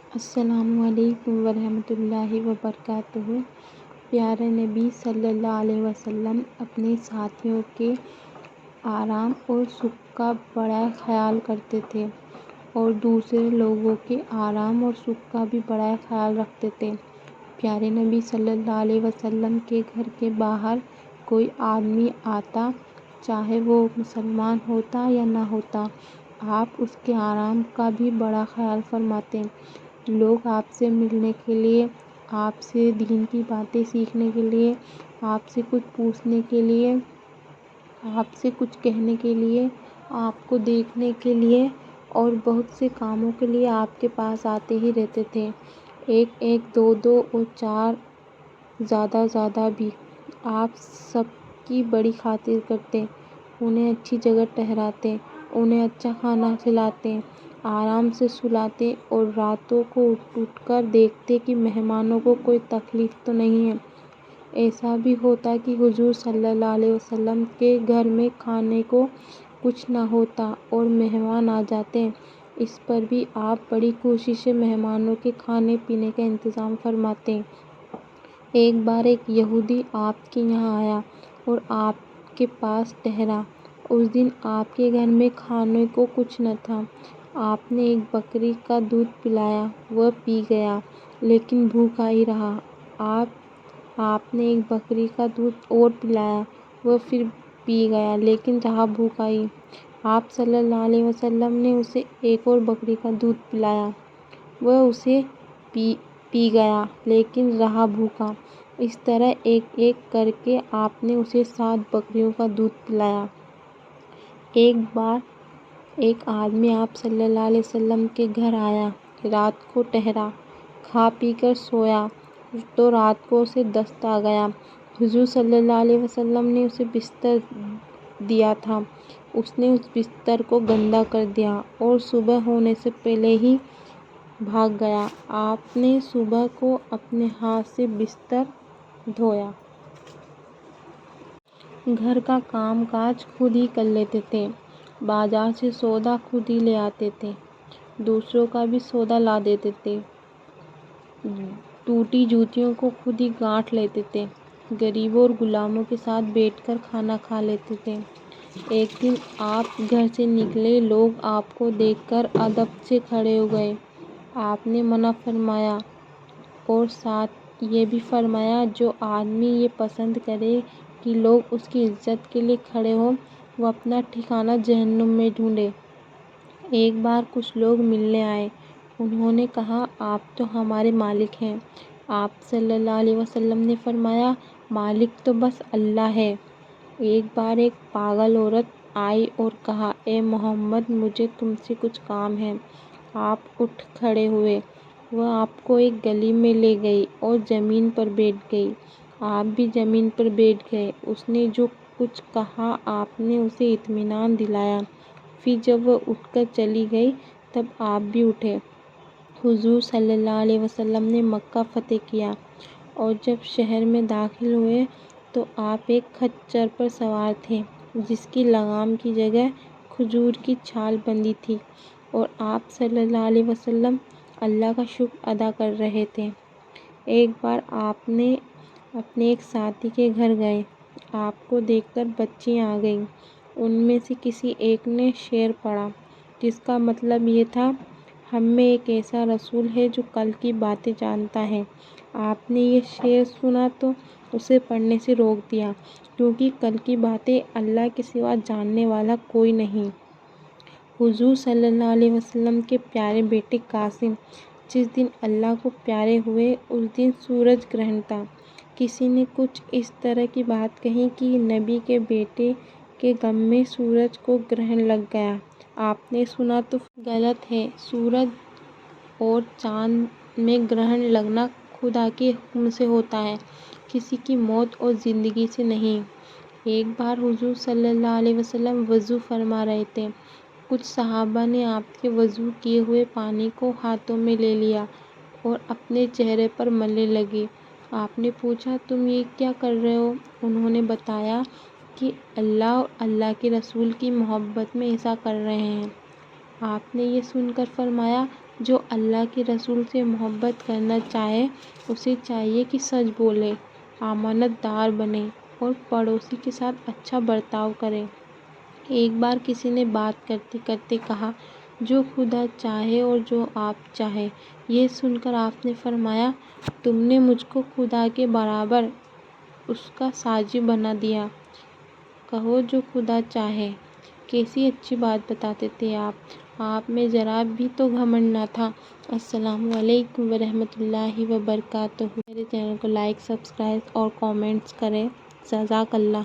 السلام علیکم ورحمۃ اللہ وبرکاتہ۔ پیارے نبی صلی اللہ علیہ وسلم اپنے ساتھیوں کے آرام اور سکھ کا بڑا خیال کرتے تھے اور دوسرے لوگوں کے آرام اور سکھ کا بھی بڑا خیال رکھتے تھے۔ پیارے نبی صلی اللہ علیہ وسلم کے گھر کے باہر کوئی آدمی آتا، چاہے وہ مسلمان ہوتا یا نہ ہوتا، آپ اس کے آرام کا بھی بڑا خیال فرماتے۔ لوگ آپ سے ملنے کے لیے، آپ سے دین کی باتیں سیکھنے کے لیے، آپ سے کچھ پوچھنے کے لیے، آپ سے کچھ کہنے کے لیے، آپ کو دیکھنے کے لیے اور بہت سے کاموں کے لیے آپ کے پاس آتے ہی رہتے تھے، ایک دو اور چار، زیادہ بھی۔ آپ سب کی بڑی خاطر کرتے، انہیں اچھی جگہ ٹھہراتے، انہیں اچھا کھانا کھلاتے، آرام سے سلاتے اور راتوں کو اٹھ کر دیکھتے کہ مہمانوں کو کوئی تکلیف تو نہیں ہے۔ ایسا بھی ہوتا کہ حضور صلی اللہ علیہ وسلم کے گھر میں کھانے کو کچھ نہ ہوتا اور مہمان آ جاتے، اس پر بھی آپ بڑی کوشش سے مہمانوں کے کھانے پینے کا انتظام فرماتے۔ ایک بار ایک یہودی آپ کے یہاں آیا اور آپ کے پاس ٹھہرا۔ اس دن آپ کے گھر میں کھانے کو کچھ نہ تھا۔ آپ نے ایک بکری کا دودھ پلایا، وہ پی گیا لیکن بھوکا ہی رہا۔ آپ نے ایک بکری کا دودھ اور پلایا، وہ پھر پی گیا لیکن رہا بھوکا ہی۔ آپ صلی اللہ علیہ وسلم نے اسے ایک اور بکری کا دودھ پلایا، وہ اسے پی گیا لیکن رہا بھوکا۔ اس طرح ایک ایک کر کے آپ نے اسے 7 بکریوں کا دودھ پلایا۔ ایک بار ایک آدمی آپ صلی اللہ علیہ وسلم کے گھر آیا، رات کو ٹھہرا، کھا پی کر سویا تو رات کو اسے دست آ گیا۔ حضور صلی اللہ علیہ وسلم نے اسے بستر دیا تھا، اس نے اس بستر کو گندا کر دیا اور صبح ہونے سے پہلے ہی بھاگ گیا۔ آپ نے صبح کو اپنے ہاتھ سے بستر دھویا۔ گھر کا کام کاج خود ہی کر لیتے تھے، بازار سے سودا خود ہی لے آتے تھے، دوسروں کا بھی سودا لا دیتے تھے، ٹوٹی جوتیوں کو خود ہی گانٹھ لیتے تھے، غریبوں اور غلاموں کے ساتھ بیٹھ کر کھانا کھا لیتے تھے۔ ایک دن آپ گھر سے نکلے، لوگ آپ کو دیکھ کر ادب سے کھڑے ہو گئے۔ آپ نے منع فرمایا اور ساتھ یہ بھی فرمایا، جو آدمی یہ پسند کرے کہ لوگ اس کی عزت کے لیے کھڑے ہوں، وہ اپنا ٹھکانہ جہنم میں ڈھونڈے۔ ایک بار کچھ لوگ ملنے آئے، انہوں نے کہا، آپ تو ہمارے مالک ہیں۔ آپ صلی اللہ علیہ وسلم نے فرمایا، مالک تو بس اللہ ہے۔ ایک بار ایک پاگل عورت آئی اور کہا، اے محمد، مجھے تم سے کچھ کام ہے۔ آپ اٹھ کھڑے ہوئے، وہ آپ کو ایک گلی میں لے گئی اور زمین پر بیٹھ گئی، آپ بھی زمین پر بیٹھ گئے۔ اس نے جو کچھ کہا آپ نے اسے اطمینان دلایا، پھر جب وہ اٹھ کر چلی گئی تب آپ بھی اٹھے۔ حضور صلی اللہ علیہ وسلم نے مکہ فتح کیا اور جب شہر میں داخل ہوئے تو آپ ایک خچر پر سوار تھے جس کی لگام کی جگہ کھجور کی چھال بندھی تھی اور آپ صلی اللہ علیہ وسلم اللہ کا شکر ادا کر رہے تھے۔ ایک بار آپ نے اپنے ایک ساتھی کے گھر گئے، آپ کو دیکھ کر بچیاں آ گئیں۔ ان میں سے کسی ایک نے شعر پڑھا جس کا مطلب یہ تھا، ہم میں ایک ایسا رسول ہے جو کل کی باتیں جانتا ہے۔ آپ نے یہ شعر سنا تو اسے پڑھنے سے روک دیا، کیونکہ کل کی باتیں اللہ کے سوا جاننے والا کوئی نہیں۔ حضور صلی اللہ علیہ وسلم کے پیارے بیٹے قاسم جس دن اللہ کو پیارے ہوئے، اس دن سورج گرہن تھا۔ کسی نے کچھ اس طرح کی بات کہی کہ نبی کے بیٹے کے غم میں سورج کو گرہن لگ گیا۔ آپ نے سنا تو غلط ہے، سورج اور چاند میں گرہن لگنا خدا کے حکم سے ہوتا ہے، کسی کی موت اور زندگی سے نہیں۔ ایک بار حضور صلی اللہ علیہ وسلم وضو فرما رہے تھے، کچھ صحابہ نے آپ کے وضو کیے ہوئے پانی کو ہاتھوں میں لے لیا اور اپنے چہرے پر ملنے لگے۔ آپ نے پوچھا، تم یہ کیا کر رہے ہو؟ انہوں نے بتایا کہ اللہ اور اللہ کے رسول کی محبت میں ایسا کر رہے ہیں۔ آپ نے یہ سن کر فرمایا، جو اللہ کے رسول سے محبت کرنا چاہے اسے چاہیے کہ سچ بولے، امانت دار بنے اور پڑوسی کے ساتھ اچھا برتاؤ کرے۔ ایک بار کسی نے بات کرتے کرتے کہا، جو خدا چاہے اور جو آپ چاہے۔ یہ سن کر آپ نے فرمایا، تم نے مجھ کو خدا کے برابر اس کا ساجی بنا دیا۔ کہو جو خدا چاہے۔ کیسی اچھی بات بتاتے تھے آپ میں ذرا بھی تو گھمنڈ نہ تھا۔ السلام علیکم ورحمۃ اللہ وبرکاتہ۔ میرے چینل کو لائک، سبسکرائب اور کامنٹس کریں۔ جزاک اللہ۔